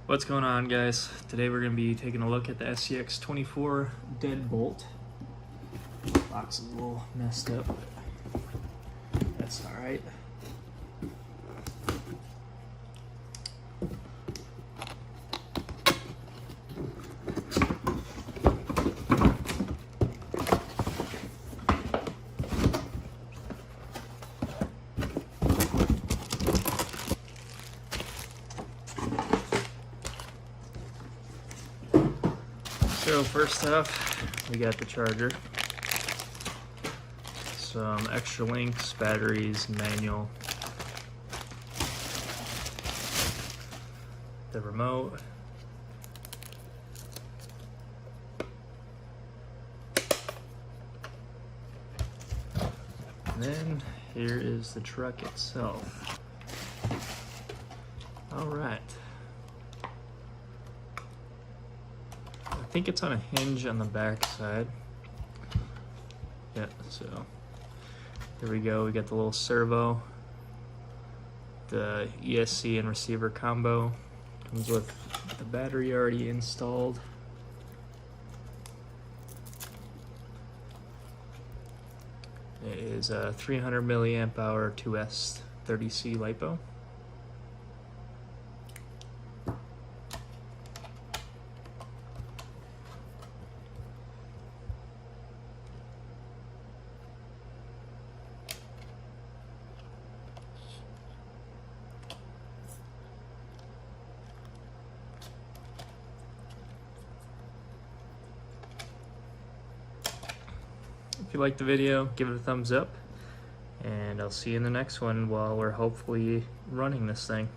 What's going on, guys? Today we're going to be taking a look at the SCX24 Deadbolt. Box is a little messed up, but that's alright. So first off, we got the charger, some extra links, batteries, manual, the remote, and then here is the truck itself. All right. I think it's on a hinge on the back side. Yeah, so here we go. We got the little servo, the ESC and receiver combo. Comes with the battery already installed. It is a 300 milliamp hour 2S 30C LiPo. If you liked the video, give it a thumbs up, and I'll see you in the next one while we're hopefully running this thing.